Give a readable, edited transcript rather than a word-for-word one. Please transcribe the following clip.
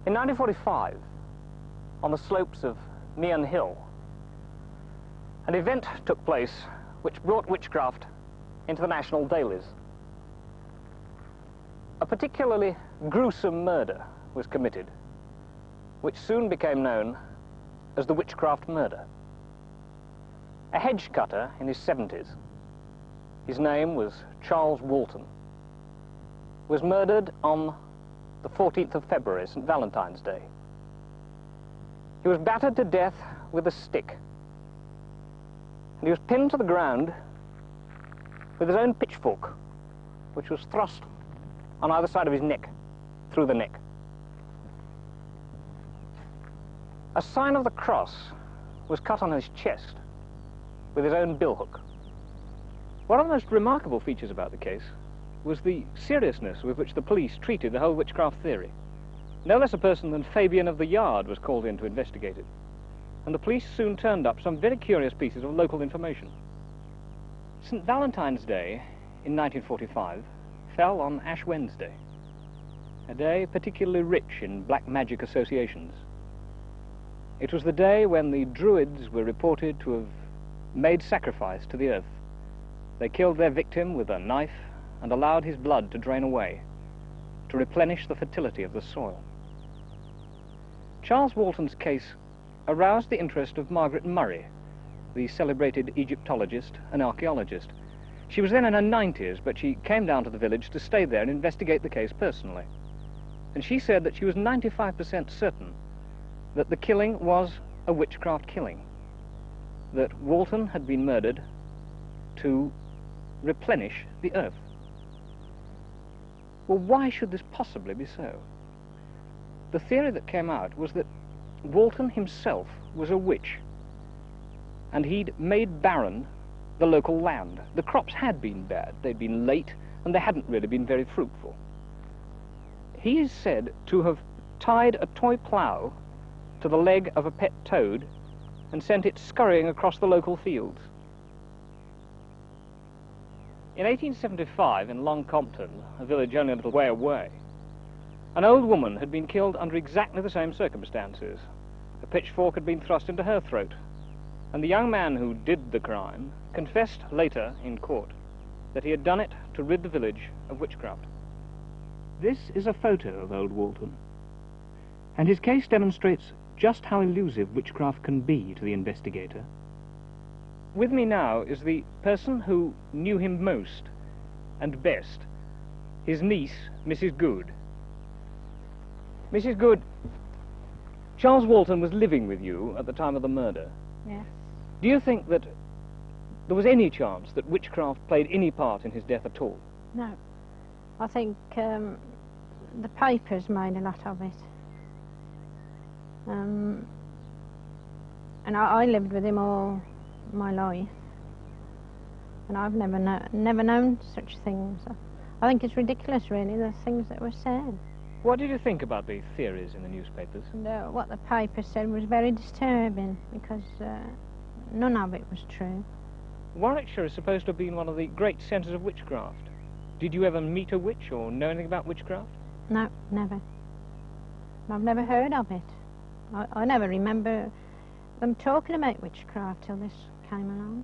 In 1945, on the slopes of Meon Hill, an event took place which brought witchcraft into the national dailies. A particularly gruesome murder was committed, which soon became known as the Witchcraft murder. A hedge cutter in his 70s, his name was Charles Walton, was murdered on the 14th of February, St. Valentine's Day. He was battered to death with a stick, and he was pinned to the ground with his own pitchfork, which was thrust on either side of his neck, through the neck. A sign of the cross was cut on his chest with his own billhook. One of the most remarkable features about the case was the seriousness with which the police treated the whole witchcraft theory. No less a person than Fabian of the Yard was called in to investigate it, and the police soon turned up some very curious pieces of local information. St. Valentine's Day in 1945 fell on Ash Wednesday, a day particularly rich in black magic associations. It was the day when the Druids were reported to have made sacrifice to the earth. They killed their victim with a knife and allowed his blood to drain away, to replenish the fertility of the soil. Charles Walton's case aroused the interest of Margaret Murray, the celebrated Egyptologist and archaeologist. She was then in her 90s, but she came down to the village to stay there and investigate the case personally. And she said that she was 95% certain that the killing was a witchcraft killing, that Walton had been murdered to replenish the earth. Well, why should this possibly be so? The theory that came out was that Walton himself was a witch, and he'd made barren the local land. The crops had been bad, they'd been late, and they hadn't really been very fruitful. He is said to have tied a toy plough to the leg of a pet toad and sent it scurrying across the local fields. In 1875, in Long Compton, a village only a little way away, an old woman had been killed under exactly the same circumstances. A pitchfork had been thrust into her throat, and the young man who did the crime confessed later in court that he had done it to rid the village of witchcraft. This is a photo of old Walton, and his case demonstrates just how elusive witchcraft can be to the investigator. With me now is the person who knew him most and best, his niece, Mrs. Good. Mrs. Good, Charles Walton was living with you at the time of the murder. Yes. Do you think that there was any chance that witchcraft played any part in his death at all? No. I think the papers made a lot of it. And I lived with him all my life, and I've never known such things. I think it's ridiculous, really, the things that were said. What did you think about the theories in the newspapers? And, what the paper said was very disturbing, because none of it was true. Warwickshire is supposed to have been one of the great centres of witchcraft. Did you ever meet a witch or know anything about witchcraft? No, never. I've never heard of it. I never remember them talking about witchcraft till this came along.